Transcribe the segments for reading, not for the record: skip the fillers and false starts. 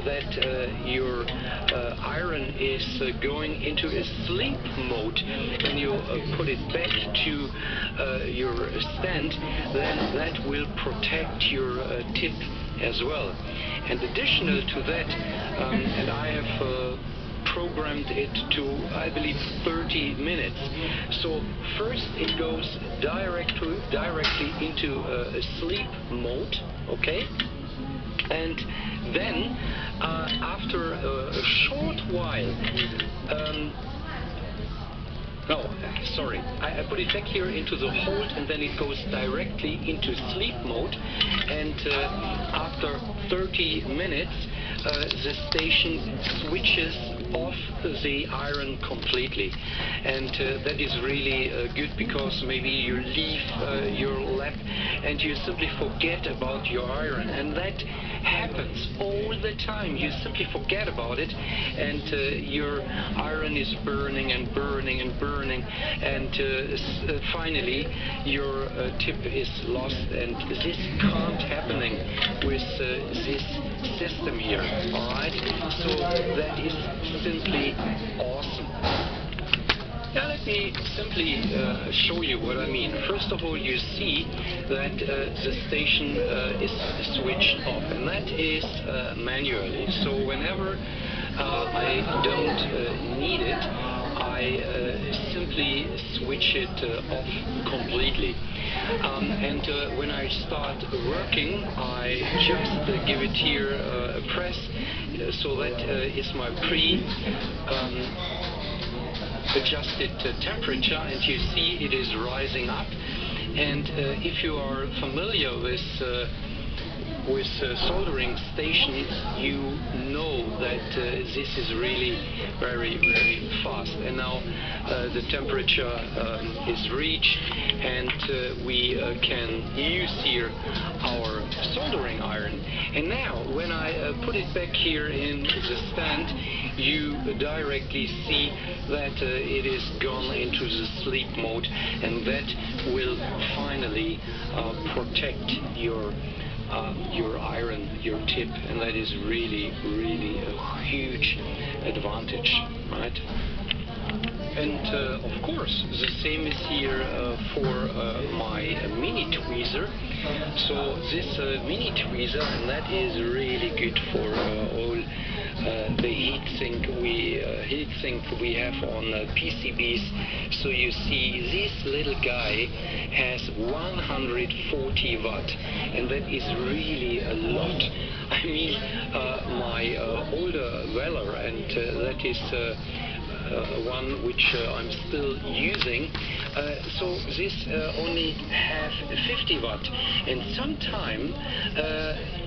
that your iron is going into a sleep mode, when you put it back to your stand, then that will protect your tip as well. And additional to that, and I have programmed it to, I believe, 30 minutes. So first it goes directly into a sleep mode, okay? And then after a short while, I put it back here into the hold, and then it goes directly into sleep mode, and after 30 minutes the station switches off the iron completely. And that is really good, because maybe you leave your lab and you simply forget about your iron, and that happens all the time. You simply forget about it, and your iron is burning and burning and burning, and finally your tip is lost. And this can't happening with this system here. Alright, so that is simply awesome. Now let me simply show you what I mean. First of all, you see that the station is switched off, and that is manually. So whenever I don't need it, I simply switch it off completely. And when I start working, I just give it here a press, so that is my adjusted temperature, and you see it is rising up. And if you are familiar with soldering stations, you know that this is really very, very fast. And now the temperature is reached, and we can use here our soldering iron. And now when I put it back here in the stand, you directly see that it is gone into the sleep mode, and that will finally protect your iron, your tip, and that is really, really a huge advantage, right? And of course, the same is here for my mini tweezer. So this mini tweezer, and that is really good for all the heatsink we have on PCBs. So you see, this little guy has 140 watt, and that is really a lot. I mean, my older Weller, and that is one which I'm still using, so this only have 50 watt, and sometimes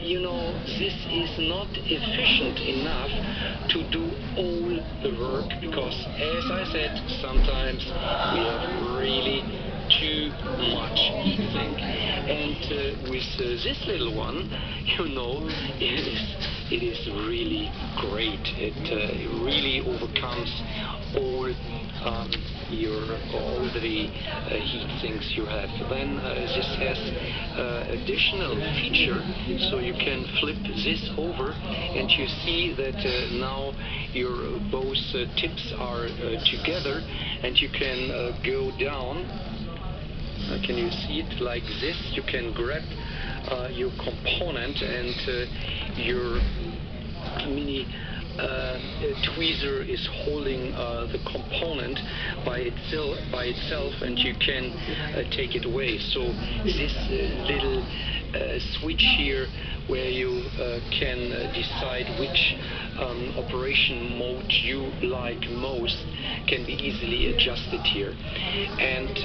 you know, this is not efficient enough to do all the work, because as I said, sometimes we have really too much heatsink. And with this little one, you know, it is really great. It really overcomes all the heat sinks you have. Then this has additional feature, so you can flip this over, and you see that now your both tips are together, and you can go down. Can you see it like this? You can grab your component, and your mini tweezer is holding the component by itself, and you can take it away. So this little switch here, where you can decide which operation mode you like most, can be easily adjusted here. And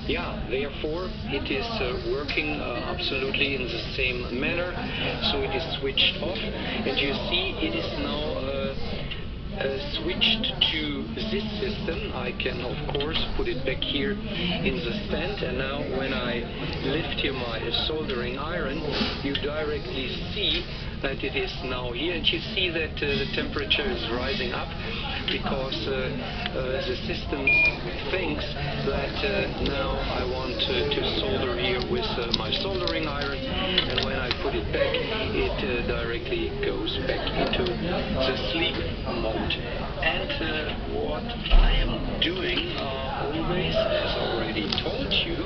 yeah, therefore it is working absolutely in the same manner. So it is switched off, and you see it is now switched to this system. I can of course put it back here in the stand, and now when I lift here my soldering iron, you directly see that it is now here, and you see that the temperature is rising up, because the system thinks that now I want to solder here with my soldering iron, and when I put put it back, it directly goes back into the sleep mode. And what I am doing always, as I already told you,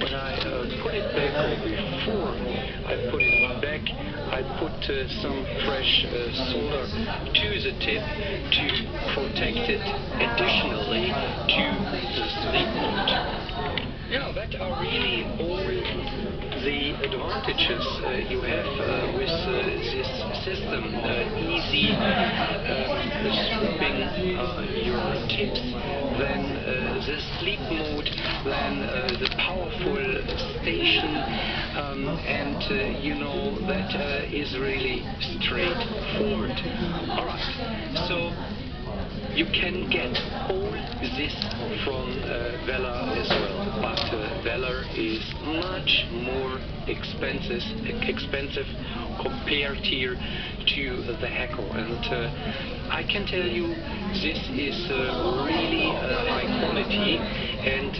when I put it back, or before I put it back, I put some fresh solder to the tip to protect it additionally to the sleep mode. Yeah, that are really all the advantages you have with this system. Easy swapping your tips, then the sleep mode, then the powerful station, and you know that is really straightforward. Alright, so you can get all this from Velar as well, but Velar is much more expensive compared here to the Hekko, and I can tell you this is really high quality, and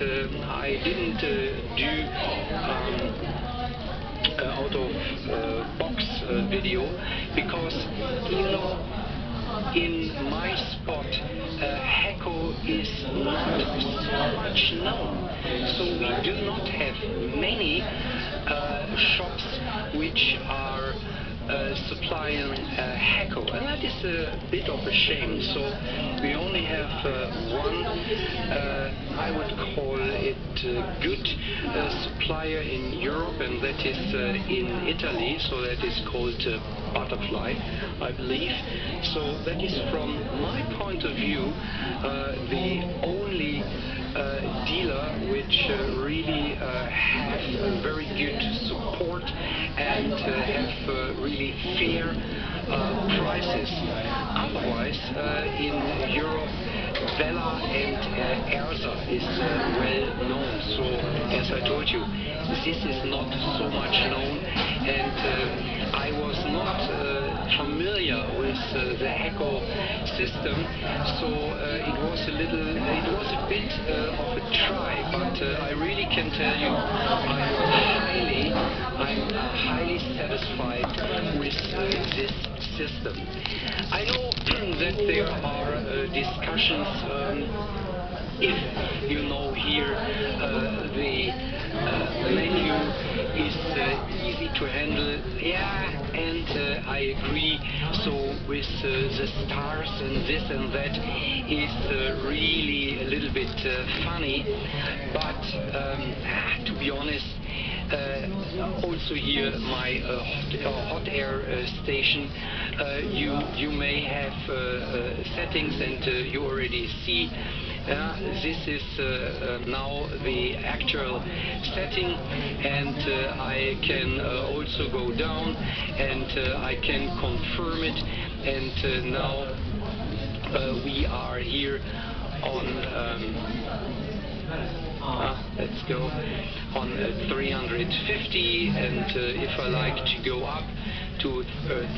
I didn't do out of box video because, you know, in my spot, Hekko is not so much known, so we do not have many shops which are supplying Hekko, and that is a bit of a shame. So we only have one, I would call it good supplier in Europe, and that is in Italy, so that is called Butterfly, I believe. So that is from my point of view the only dealer which really have very good support and have really fair prices. Otherwise, in Europe, Velar and Ersa is well known. So, as I told you, this is not so much known, and I was not familiar with the Hekko system, so it was a bit of a try, but I really can tell you I'm highly satisfied with this system. I know that there are discussions if you know here the menu is easy to handle, yeah, and I agree. So with the stars and this and that is really a little bit funny, but to be honest, also here my hot air station, you may have settings, and you already see this is now the actual setting, and I can also go down and I can confirm it, and now we are here on let's go on 350, and if I like to go up to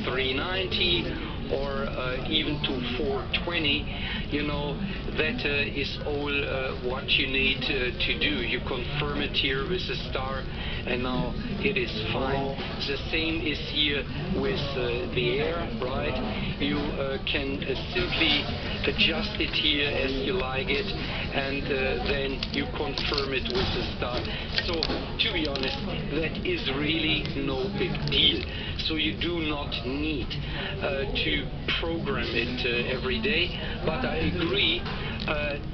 390 or even to 420, you know, that is all what you need to do. You confirm it here with a star, and now it is fine. The same is here with the air, right? You can simply adjust it here as you like it, and then you confirm it with a star. So, to be honest, that is really no big deal. So you do not need to program it every day, but I agree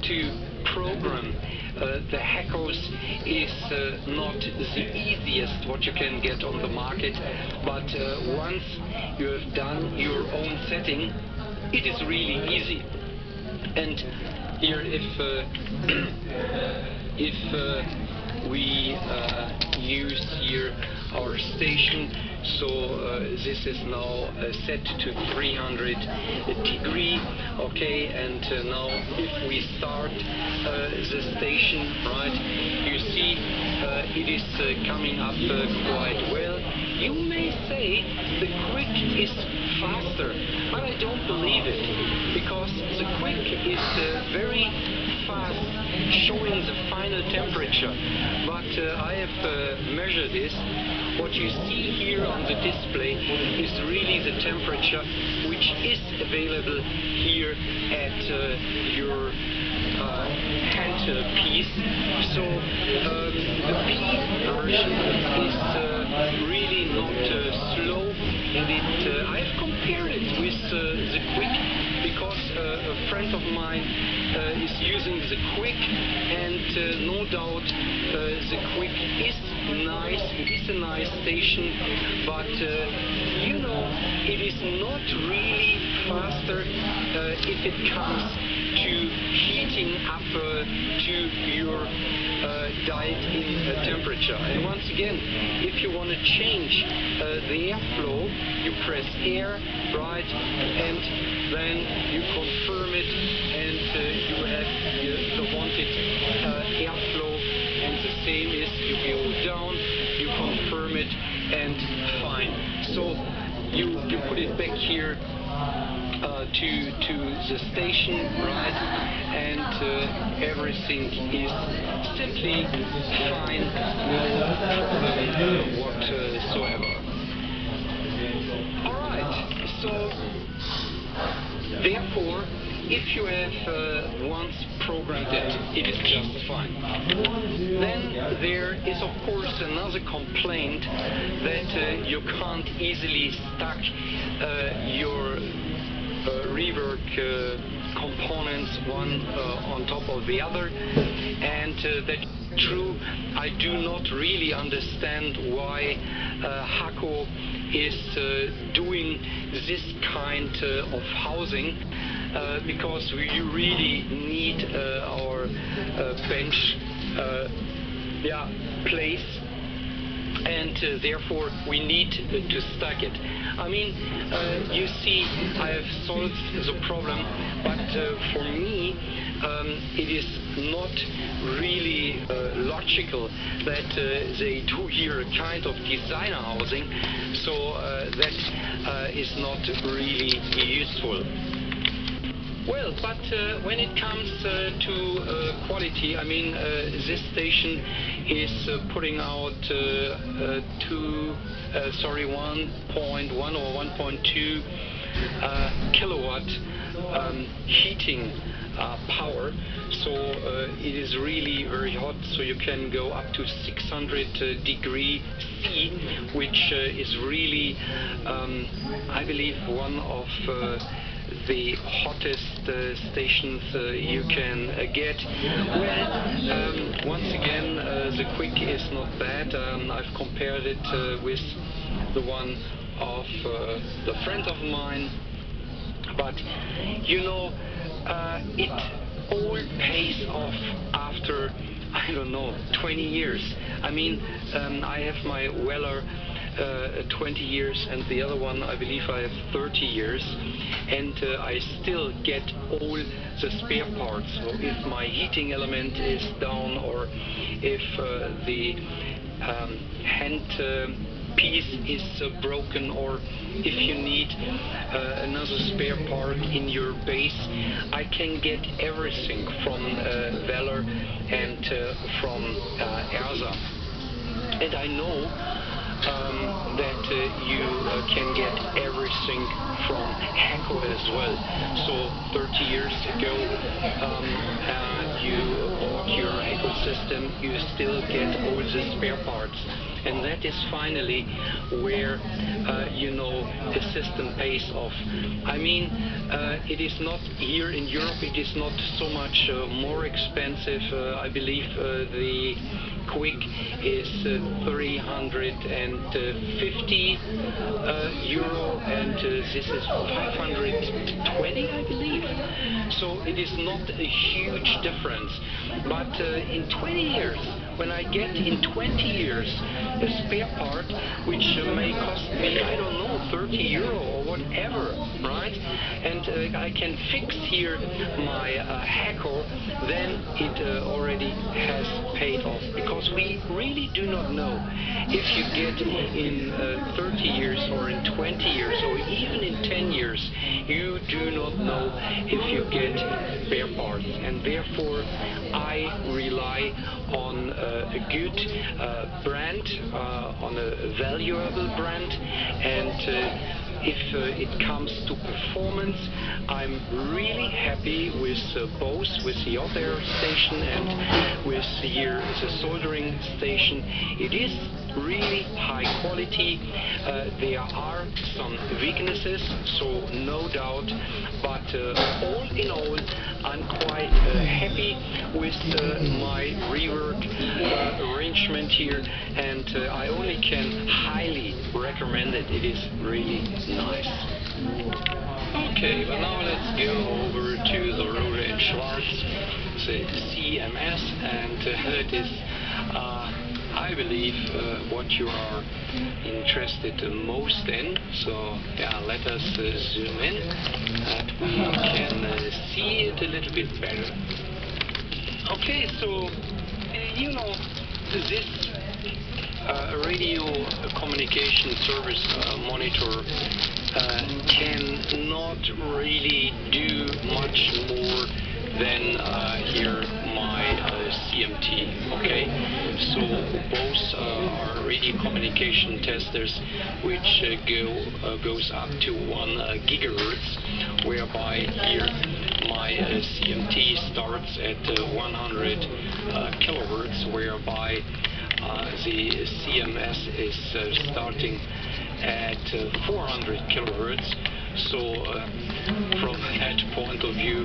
to program the Hekkos is not the easiest what you can get on the market, but once you have done your own setting, it is really easy. And here, if we use here our station, so this is now set to 300 degree, okay, and now if we start the station, right, you see it is coming up quite well. You may say the Quick is faster, but I don't believe it, because the Quick is very fast showing the final temperature, but I have measured this. What you see here on the display is really the temperature which is available here at your handpiece. So the P version is really not slow, and I've compared it with the Quick, because a friend of mine is using the Quick, and no doubt the Quick is nice. It is a nice station, but you know, it is not really faster if it comes to heating up to your diet in temperature. And once again, if you want to change the airflow, you press air, right, and then you confirm it, and you have the wanted airflow. And the same is, you go down, you confirm it, and fine. So you put it back here to the station, right, and everything is simply fine, no problem whatsoever. Alright, so therefore, if you have once programmed it is just fine. Then there is of course another complaint that you can't easily stack your rework components one on top of the other, and that's true. I do not really understand why Hakko is doing this kind of housing, because we really need our bench place, and therefore we need to stack it. I mean, you see, I have solved the problem, but for me it is not really logical that they do here a kind of designer housing, so that is not really useful. Well, but when it comes to quality, I mean, this station is putting out 1.1 or 1.2 kilowatt heating power, so it is really very hot, so you can go up to 600 degrees C, which is really, I believe, one of the hottest stations you can get. Well, once again, the Quick is not bad. I've compared it with the one of the friend of mine, but you know, it all pays off after, I don't know, 20 years. I mean, I have my Weller 20 years, and the other one I believe I have 30 years, and I still get all the spare parts. So if my heating element is down, or if the hand piece is broken, or if you need another spare part in your base, I can get everything from Weller and from ERSA. And I know that you can get everything from Hakko as well. So 30 years ago, you bought your Hakko system, you still get all the spare parts. And that is finally where, you know, the system pays off. I mean, it is not here in Europe, it is not so much more expensive. I believe the Quick is 350 euro, and this is 520, I believe. So it is not a huge difference. But in 20 years, when I get in 20 years a spare part which may cost me, I don't know, 30 euro or whatever, right? And I can fix here my Hakko, then it already has paid off, because we really do not know if you get in 30 years or in 20 years or even in 10 years, you do not know if you get spare parts, and therefore I rely on a good brand, on a valuable brand, and if it comes to performance, I'm really happy with both, with the hot air station and with here the soldering station. It is really high quality. There are some weaknesses, so no doubt, but all in all, I'm quite happy with my rework arrangement here, and I only can highly recommend it. It is really nice. Okay, but now let's go over to the Rohde & Schwarz, the CMS, and that is, I believe, what you are interested most in. So, yeah, let us zoom in, that we can see it a little bit better. Okay, so, you know, this radio communication service monitor cannot really do much more than here my CMT. Okay, so both are radio communication testers which goes up to 1 gigahertz, whereby here my CMT starts at 100 kilohertz, whereby the CMS is starting at 400 kilohertz. So from that point of view,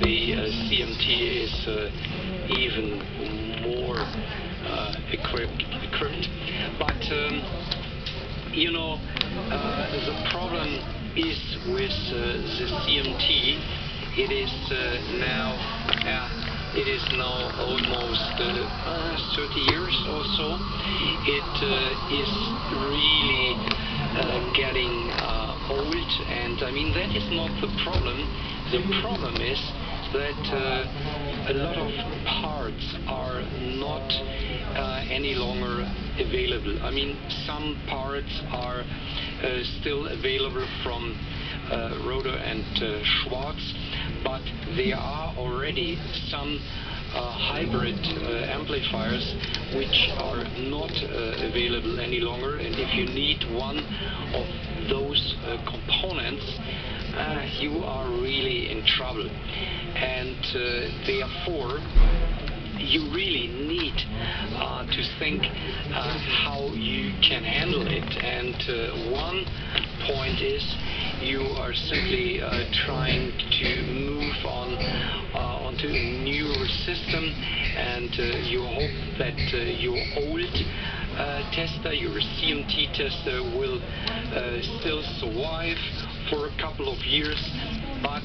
the CMT is even more equipped. But you know, the problem is with the CMT. It is it is now almost 30 years or so. It is really getting old, and I mean, that is not the problem. The problem is that a lot of parts are not any longer available. I mean, some parts are still available from Rohde & Schwarz, but there are already some hybrid amplifiers which are not available any longer, and if you need one of those components, you are really in trouble, and therefore you really need to think how you can handle it. And one point is you are simply trying to move on onto a newer system, and you hope that your old tester, your CMT tester, will still survive for a couple of years. But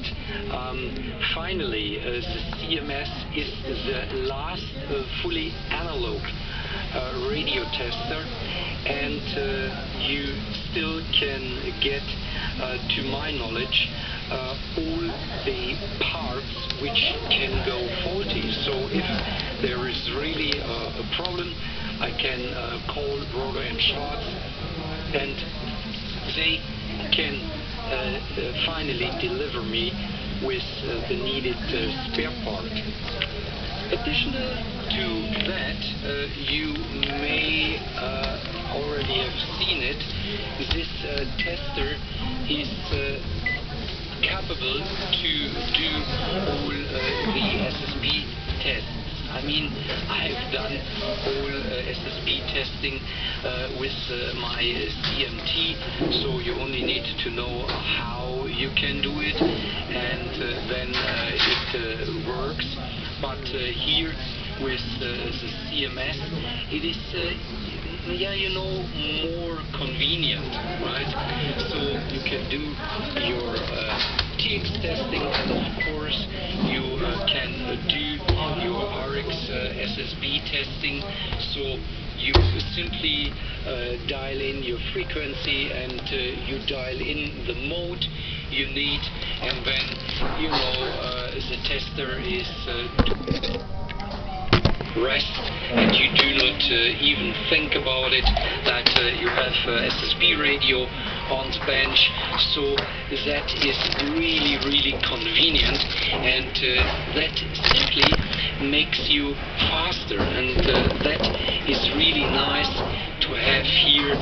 finally, the CMS is the last fully analog radio tester, and you still can get, to my knowledge, all the parts which can go faulty. So if there is really a problem, I can call Rohde & Schwarz, and they can finally deliver me with the needed spare part. Additional to that, you may already have seen it, this tester is capable to do all the SSB tests. I mean, I have done all SSB testing with my CMT, so you only need to know how you can do it, and then it works. But here with the CMS, it is more convenient, right? So you can do your TX testing, and of course you can do your RX SSB testing. So you simply dial in your frequency, and you dial in the mode you need, and then the tester is rest, and you do not even think about it that you have SSB radio on the bench, so that is really convenient, and that simply makes you faster, and that is really nice to have here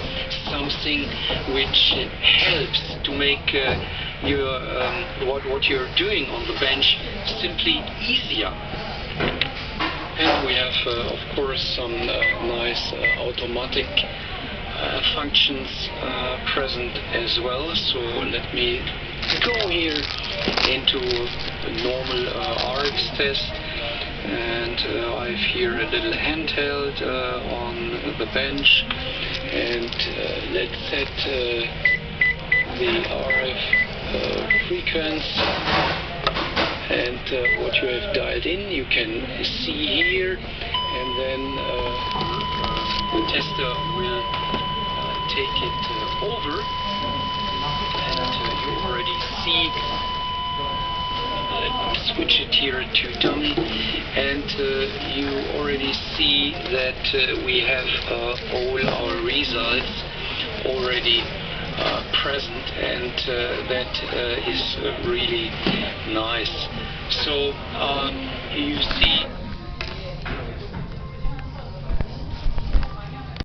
something which helps to make your what you're doing on the bench simply easier. And we have of course some nice automatic functions present as well. So let me go here into a normal RX test, and I have here a little handheld on the bench, and let's set the RF frequency. And what you have dialed in you can see here, and then the tester will take it over, and you already see, let me switch it here to dummy, and you already see that we have all our results already present, and that is really nice. So you see